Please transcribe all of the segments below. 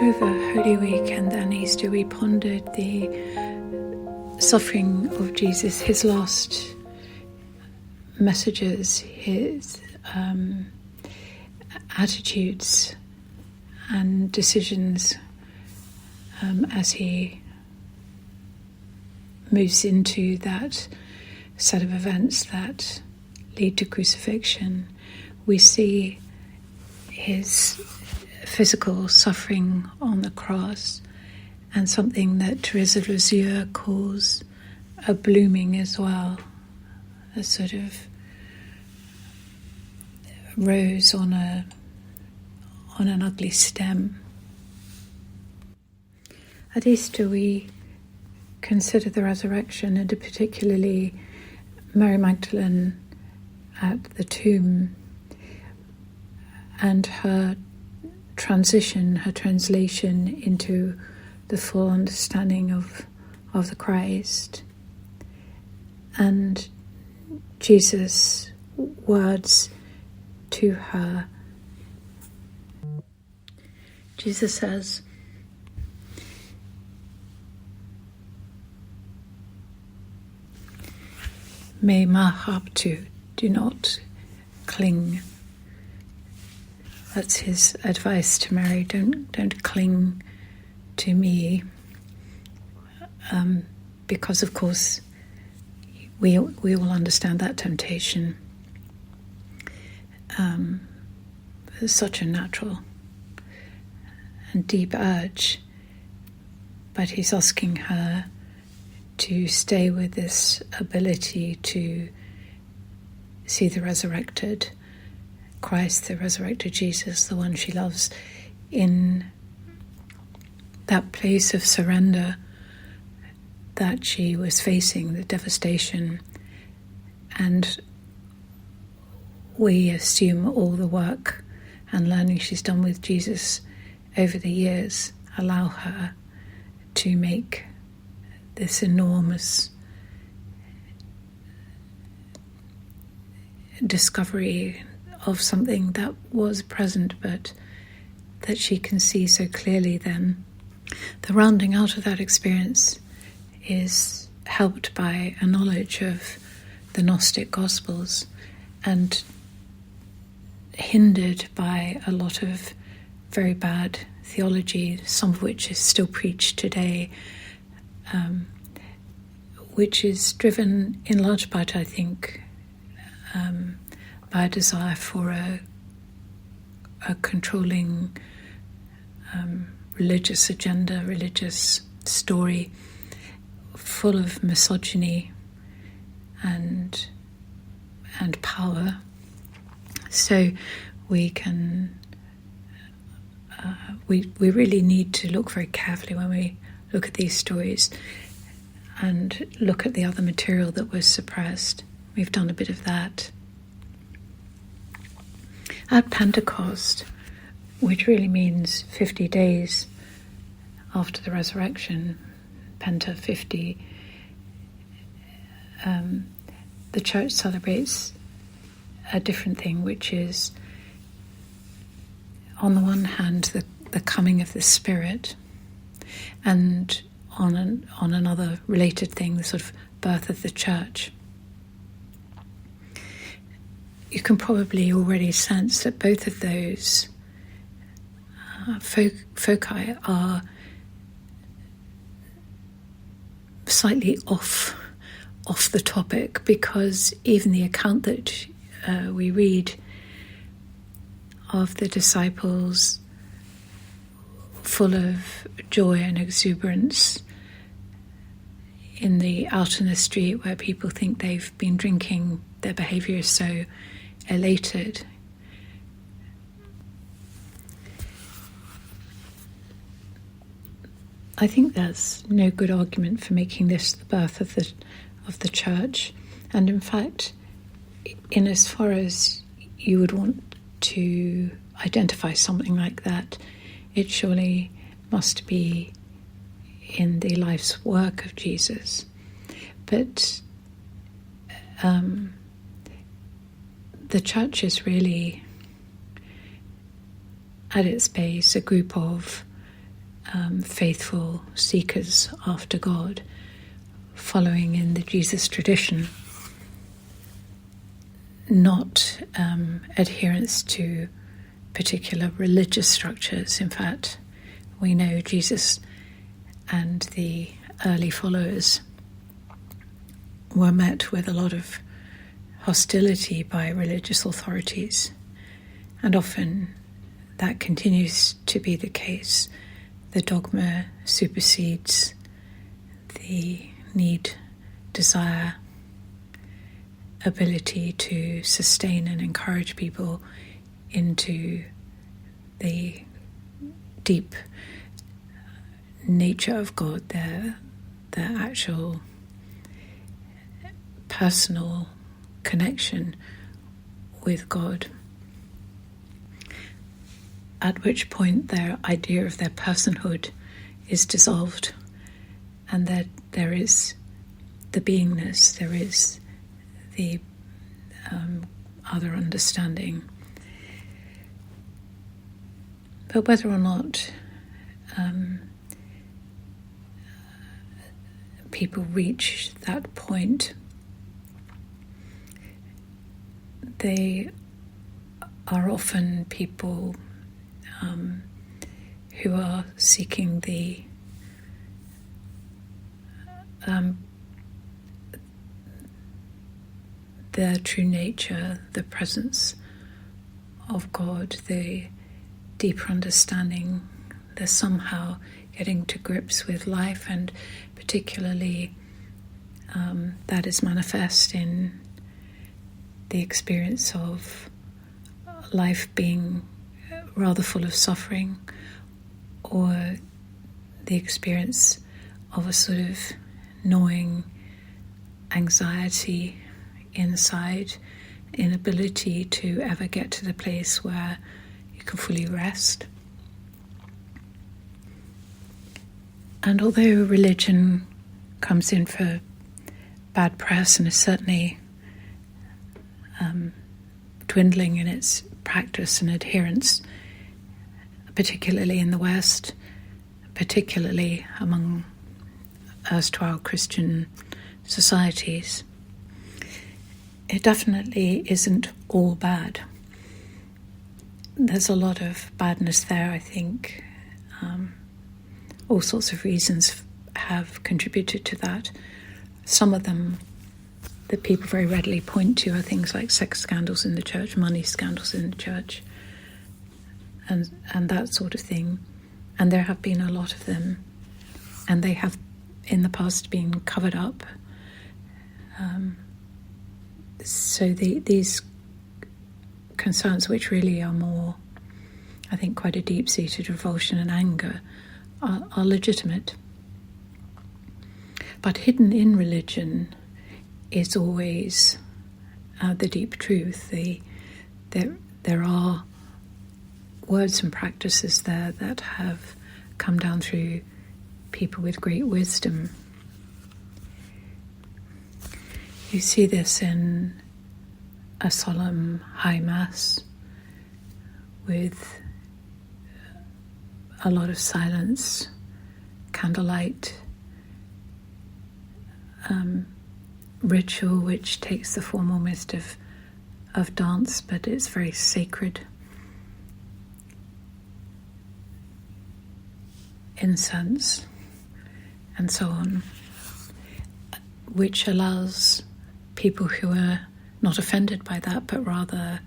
over Holy Week and then Easter, we pondered the suffering of Jesus, his last messages, his attitudes and decisions as he moves into that set of events that lead to crucifixion. We see his physical suffering on the cross and something that Teresa of Lisieux calls a blooming as well, a sort of rose on an ugly stem. At Easter we consider the resurrection, and particularly Mary Magdalene at the tomb and her translation into the full understanding of the Christ, and Jesus' words to her. Jesus says, "Me mahaptu, do not cling." That's his advice to Mary. Don't cling to me, because of course we all understand that temptation. There's such a natural and deep urge, but he's asking her to stay with this ability to see the resurrected Christ, the resurrected Jesus, the one she loves, in that place of surrender that she was facing, the devastation. And we assume all the work and learning she's done with Jesus over the years allow her to make this enormous discovery of something that was present but that she can see so clearly then. The rounding out of that experience is helped by a knowledge of the Gnostic Gospels and hindered by a lot of very bad theology, some of which is still preached today, which is driven in large part, I think, by a desire for a controlling religious agenda, religious story full of misogyny and power. So we can we really need to look very carefully when we look at these stories and look at the other material that was suppressed. We've done a bit of that. At Pentecost, which really means 50 days after the resurrection, Penta 50, the church celebrates a different thing, which is, on the one hand, the coming of the Spirit, and on another related thing, the sort of birth of the church. You can probably already sense that both of those foci are slightly off the topic, because even the account that we read of the disciples full of joy and exuberance out in the street where people think they've been drinking, their behaviour is so elated. I think there's no good argument for making this the birth of the church, and in fact, in as far as you would want to identify something like that, it surely must be in the life's work of Jesus. But the church is really, at its base, a group of faithful seekers after God, following in the Jesus tradition, not adherence to particular religious structures. In fact, we know Jesus and the early followers were met with a lot of hostility by religious authorities, and often that continues to be the case. The dogma supersedes the need, desire, ability to sustain and encourage people into the deep nature of God, their actual personal connection with God, at which point their idea of their personhood is dissolved, and that there is the beingness, there is the other understanding. But whether or not people reach that point, they are often people who are seeking their true nature, the presence of God, the deeper understanding, the somehow getting to grips with life, and particularly that is manifest in the experience of life being rather full of suffering, or the experience of a sort of gnawing anxiety inside, inability to ever get to the place where you can fully rest. And although religion comes in for bad press and is certainly dwindling in its practice and adherence, particularly in the West, particularly among erstwhile Christian societies, it definitely isn't all bad. There's a lot of badness there, I think. All sorts of reasons have contributed to that. Some of them that people very readily point to are things like sex scandals in the church, money scandals in the church, and that sort of thing. And there have been a lot of them, and they have in the past been covered up. So these concerns, which really are more, I think, quite a deep-seated revulsion and anger, are legitimate. But hidden in religion is always the deep truth. There are words and practices there that have come down through people with great wisdom. You see this in a solemn high mass with a lot of silence, candlelight, ritual which takes the form almost of dance, but it's very sacred. Incense, and so on, which allows people who are not offended by that, but rather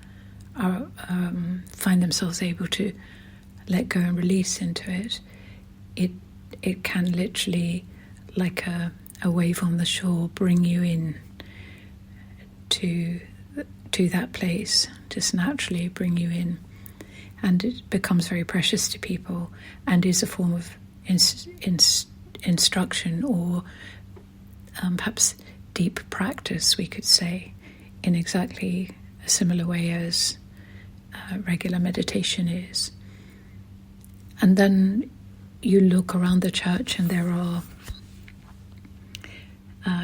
are, find themselves able to let go and release into it. It can literally, like a wave on the shore, bring you in to that place, just naturally bring you in, and it becomes very precious to people and is a form of instruction, or perhaps deep practice, we could say, in exactly a similar way as regular meditation is. And then you look around the church, and there are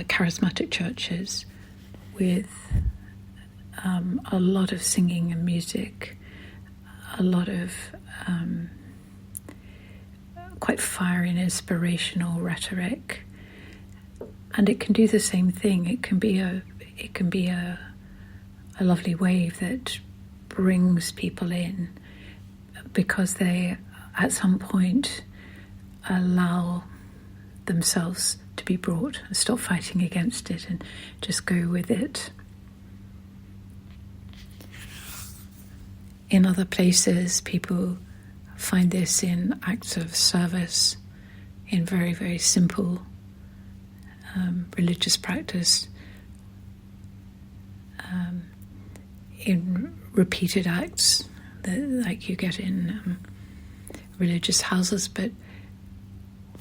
charismatic churches with a lot of singing and music, a lot of quite fiery and inspirational rhetoric, and it can do the same thing. It can be a lovely wave that brings people in because they, at some point, allow themselves to be brought and stop fighting against it and just go with it. In other places, people find this in acts of service, in very, very simple religious practice, in repeated acts that, like you get in religious houses, but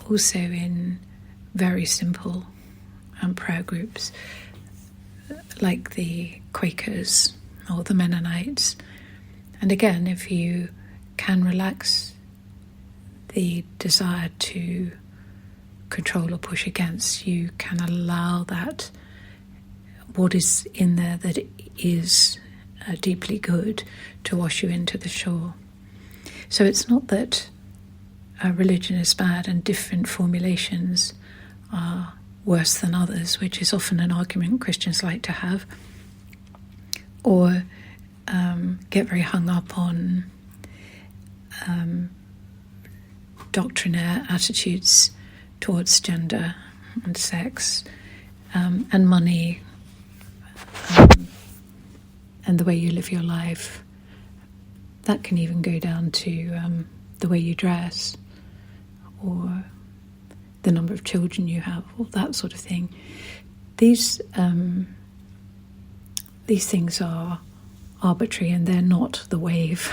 also in very simple prayer groups like the Quakers or the Mennonites. And again, if you can relax the desire to control or push against, you can allow that what is in there that is deeply good to wash you into the shore. So it's not that religion is bad and different formulations are worse than others, which is often an argument Christians like to have, or get very hung up on doctrinaire attitudes towards gender and sex and money and the way you live your life. That can even go down to the way you dress or the number of children you have, or that sort of thing. These things are arbitrary, and they're not the wave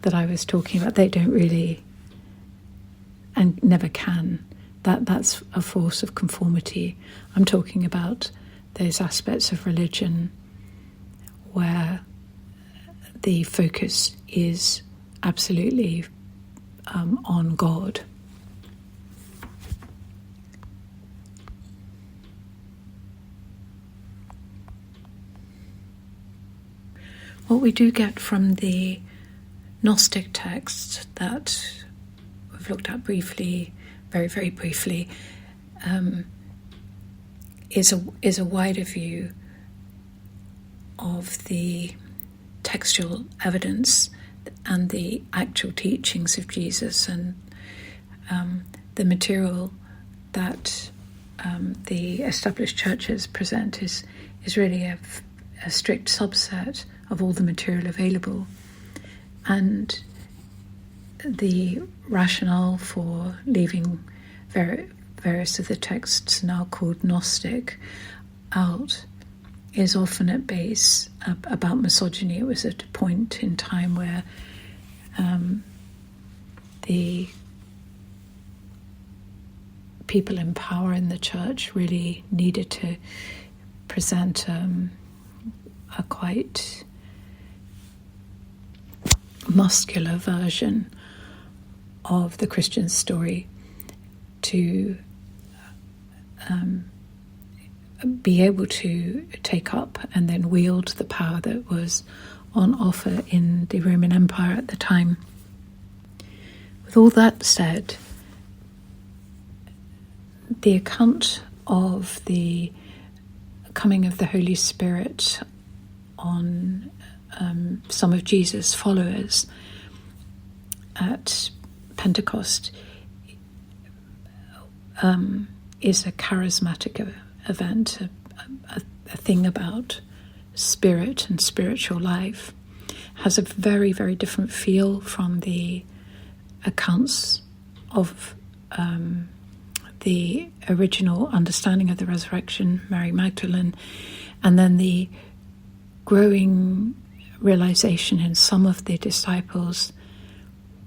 that I was talking about. They don't really, and never can. That's a force of conformity. I'm talking about those aspects of religion where the focus is absolutely on God. What we do get from the Gnostic text that we've looked at briefly, very, very briefly, is a wider view of the textual evidence and the actual teachings of Jesus, and the material that the established churches present is really a strict subset of all the material available. And the rationale for leaving various of the texts now called Gnostic out is often at base about misogyny. It was at a point in time where the people in power in the church really needed to present a quite muscular version of the Christian story to be able to take up and then wield the power that was on offer in the Roman Empire at the time. With all that said, the account of the coming of the Holy Spirit on some of Jesus' followers at Pentecost is a charismatic event, a thing about spirit and spiritual life. Has a very, very different feel from the accounts of the original understanding of the resurrection, Mary Magdalene, and then the growing realization in some of the disciples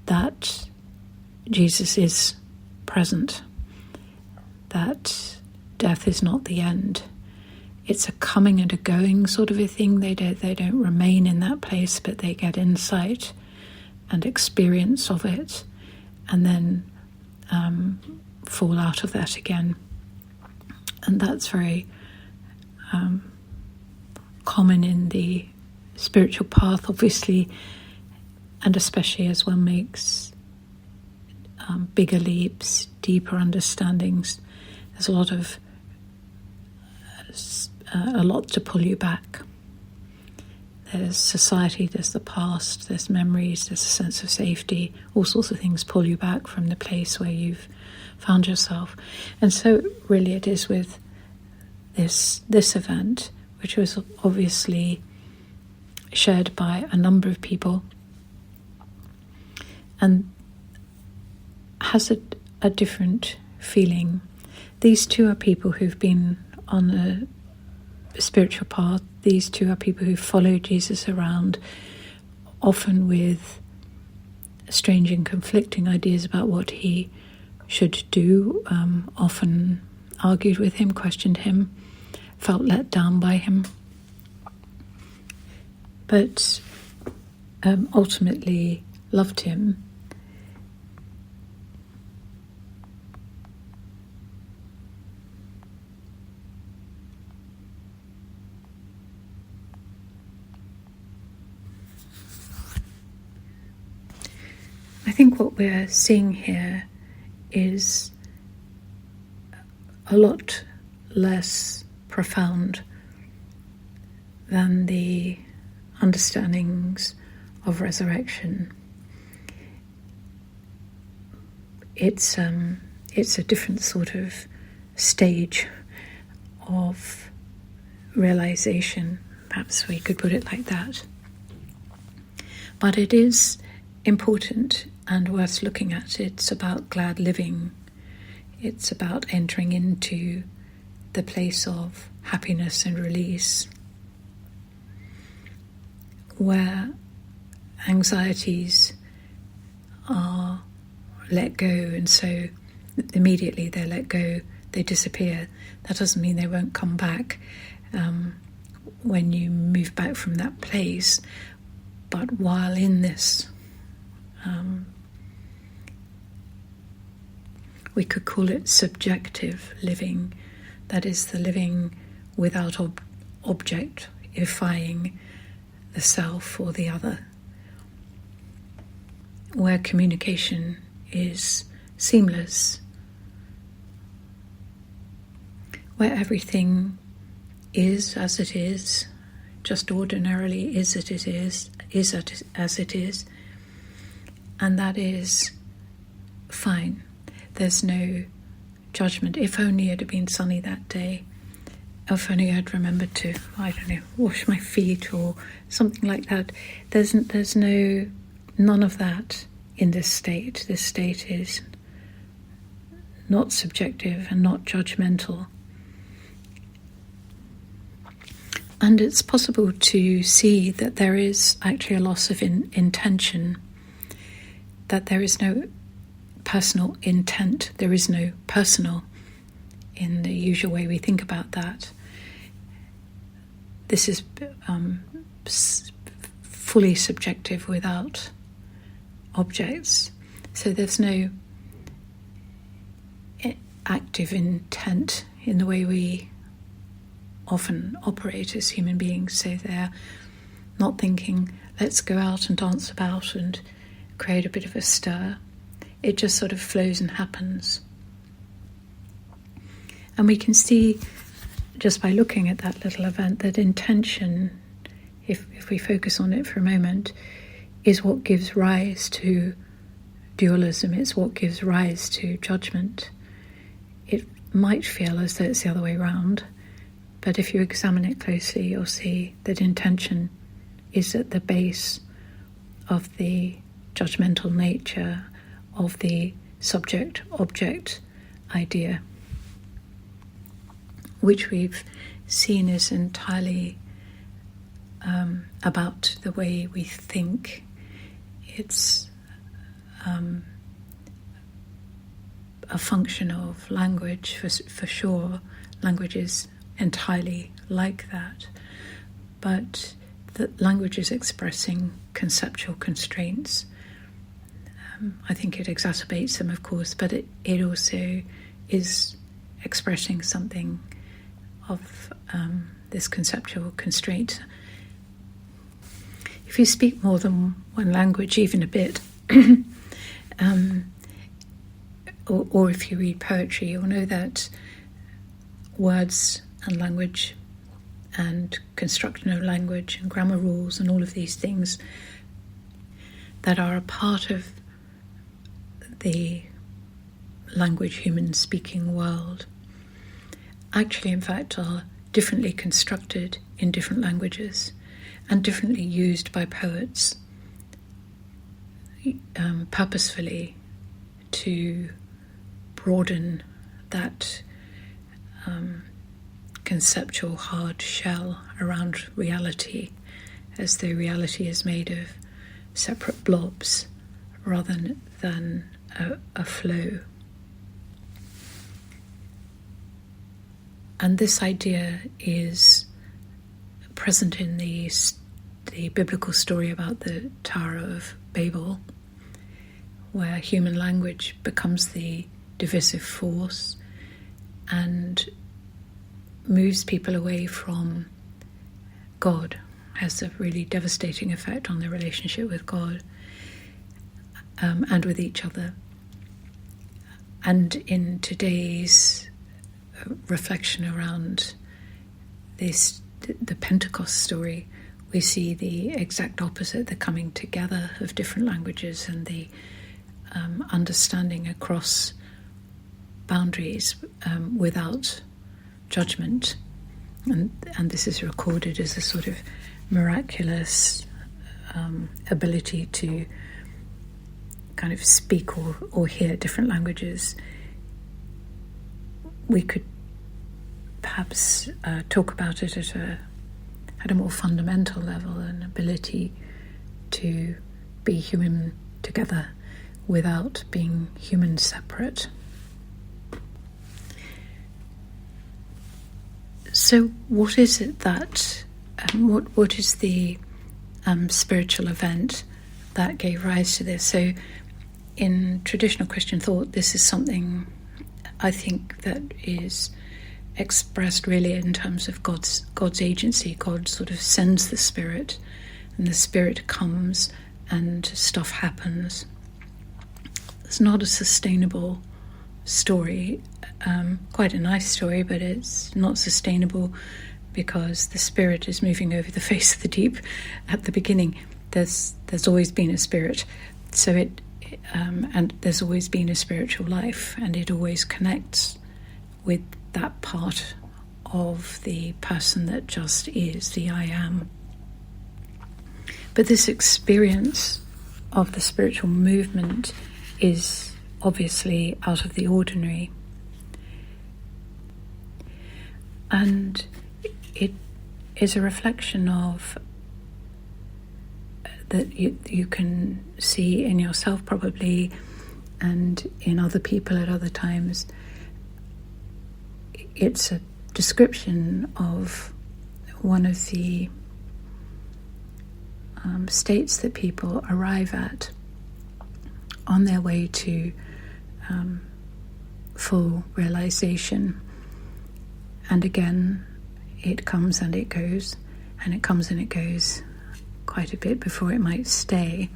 that Jesus is present, that death is not the end. It's a coming and a going sort of a thing. They don't remain in that place, but they get insight and experience of it, and then fall out of that again. And that's very common in the spiritual path, obviously, and especially as one makes bigger leaps, deeper understandings. There's a lot to pull you back. There's society, there's the past, there's memories, there's a sense of safety. All sorts of things pull you back from the place where you've found yourself. And so really it is with this event, which was obviously shared by a number of people and has a different feeling. These two are people who've been on a spiritual path. These two are people who follow Jesus around, often with strange and conflicting ideas about what he should do, often argued with him, questioned him, felt let down by him. But ultimately loved him. I think what we're seeing here is a lot less profound than the understandings of resurrection. It's a different sort of stage of realization, perhaps we could put it like that. But it is important and worth looking at. It's about glad living. It's about entering into the place of happiness and release, where anxieties are let go, and so immediately they're let go, they disappear. That doesn't mean they won't come back when you move back from that place, but while in this we could call it subjective living, that is the living without objectifying the self or the other, where communication is seamless, where everything is as it is, just ordinarily is as it is, and that is fine. There's no judgment. If only it had been sunny that day, if only I'd remembered to, wash my feet or something like that. There's none of that in this state. This state is not subjective and not judgmental. And it's possible to see that there is actually a loss of intention, that there is no personal intent, there is no personal in the usual way we think about that. This is fully subjective without objects. So there's no active intent in the way we often operate as human beings. So they're not thinking, let's go out and dance about and create a bit of a stir. It just sort of flows and happens. And we can see, just by looking at that little event, that intention, if we focus on it for a moment, is what gives rise to dualism. It's what gives rise to judgment. It might feel as though it's the other way around, but if you examine it closely, you'll see that intention is at the base of the judgmental nature of the subject-object idea, which we've seen is entirely about the way we think. It's a function of language, for sure. Language is entirely like that, but the language is expressing conceptual constraints. I think it exacerbates them, of course, but it also is expressing something of this conceptual constraint. If you speak more than one language, even a bit, or if you read poetry, you'll know that words and language and construction of language and grammar rules and all of these things that are a part of the language human speaking world actually in fact are differently constructed in different languages and differently used by poets purposefully to broaden that conceptual hard shell around reality, as though reality is made of separate blobs rather than a flow. And this idea is present in the biblical story about the Tower of Babel, where human language becomes the divisive force and moves people away from God, has a really devastating effect on their relationship with God and with each other. And in today's reflection around the Pentecost story, we see the exact opposite, the coming together of different languages and the understanding across boundaries without judgment. And this is recorded as a sort of miraculous ability to kind of speak or hear different languages. We could perhaps talk about it at a more fundamental level, an ability to be human together without being human separate. So what is it that, what is the spiritual event that gave rise to this? So in traditional Christian thought, this is something I think that is expressed really in terms of God's agency. God sort of sends the Spirit, and the Spirit comes and stuff happens. It's not a sustainable story, quite a nice story, but it's not sustainable because the Spirit is moving over the face of the deep at the beginning. There's always been a Spirit, so and there's always been a spiritual life, and it always connects with that part of the person that just is, the I am. But this experience of the spiritual movement is obviously out of the ordinary. And it is a reflection of that you can see in yourself probably, and in other people at other times. It's a description of one of the states that people arrive at on their way to full realization. And again, it comes and it goes, and it comes and it goes quite a bit before it might stay.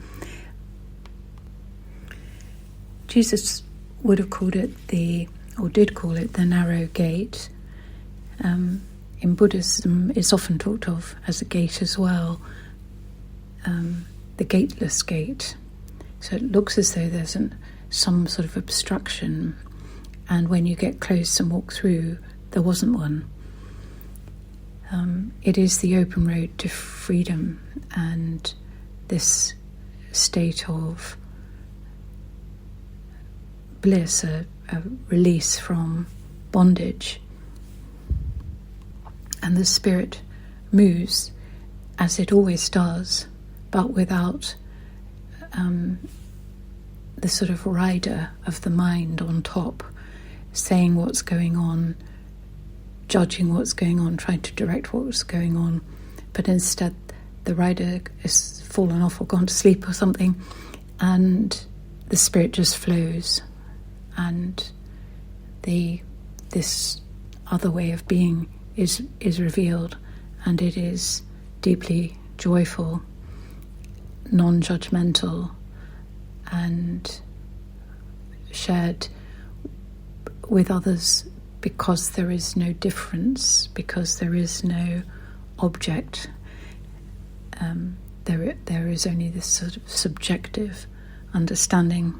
Jesus would have called it did call it the narrow gate. In Buddhism, it's often talked of as a gate as well, the gateless gate. So it looks as though there's some sort of obstruction, and when you get close and walk through, there wasn't one. It is the open road to freedom and this state of bliss, a release from bondage. And the Spirit moves as it always does, but without the sort of rider of the mind on top, saying what's going on, judging what's going on, trying to direct what's going on. But instead, the rider has fallen off or gone to sleep or something, and the Spirit just flows, and this other way of being is revealed, and it is deeply joyful, non-judgmental, and shared with others because there is no difference, because there is no object. There is only this sort of subjective understanding.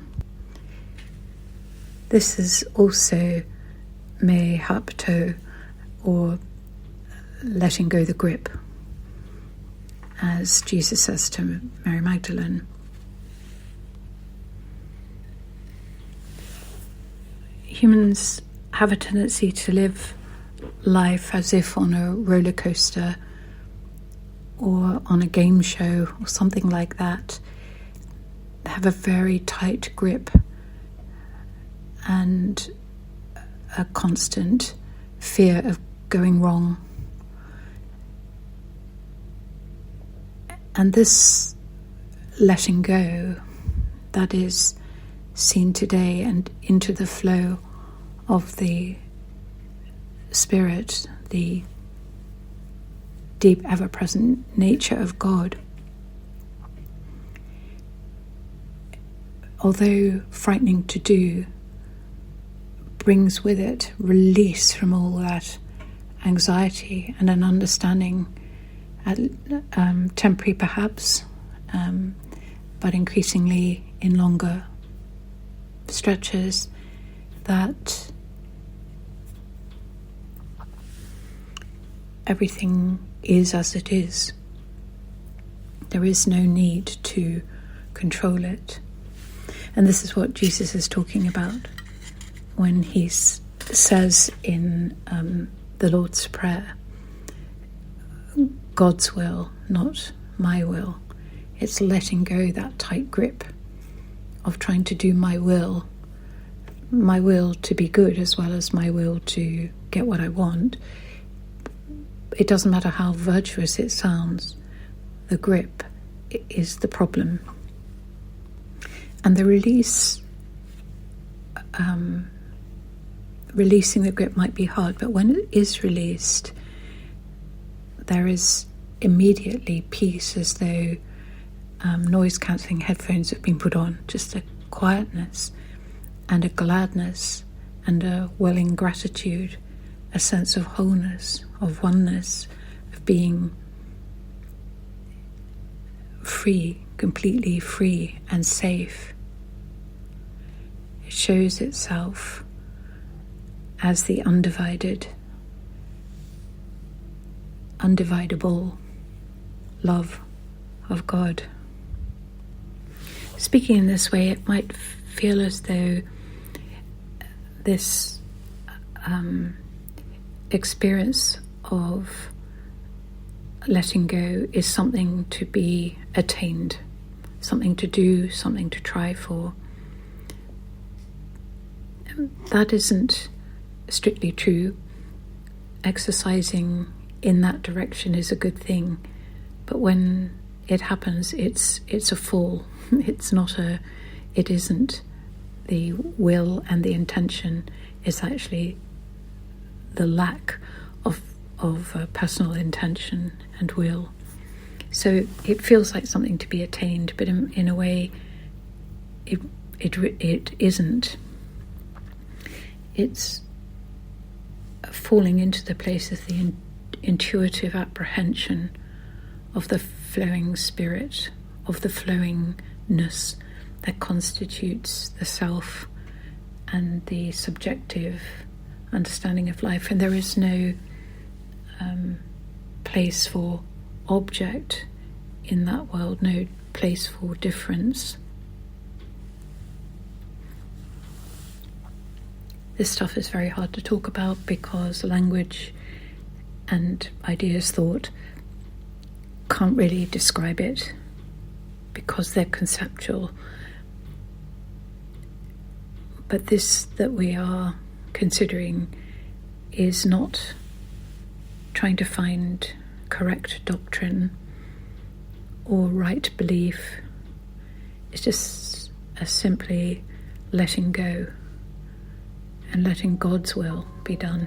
This is also me hapto, or letting go the grip, as Jesus says to Mary Magdalene. Humans have a tendency to live life as if on a roller coaster or on a game show or something like that. They have a very tight grip and a constant fear of going wrong. And this letting go that is seen today and into the flow of the Spirit, the deep, ever-present nature of God, although frightening to do, brings with it release from all that anxiety and an understanding, temporary perhaps, but increasingly in longer stretches, that everything is as it is. There is no need to control it. And this is what Jesus is talking about when he says in the Lord's Prayer, God's will, not my will. It's letting go that tight grip of trying to do my will to be good as well as my will to get what I want. It doesn't matter how virtuous it sounds, the grip is the problem. And the releasing the grip might be hard, but when it is released, there is immediately peace, as though noise-cancelling headphones have been put on, just a quietness and a gladness and a welling gratitude, a sense of wholeness, of oneness, of being free, completely free and safe. It shows itself as the undividable love of God. Speaking in this way, it might feel as though this experience of letting go is something to be attained, something to do, something to try for. That isn't strictly true. Exercising in that direction is a good thing, but when it happens, it's a fall. It isn't the will and the intention. It's actually the lack of personal intention and will. So it feels like something to be attained, but in a way, it isn't. It's falling into the place of the intuitive apprehension of the flowing spirit, of the flowingness that constitutes the self and the subjective understanding of life. And there is no place for object in that world, no place for difference. This stuff is very hard to talk about because language and ideas thought can't really describe it because they're conceptual. But this that we are considering is not trying to find correct doctrine or right belief. It's just simply letting go and letting God's will be done.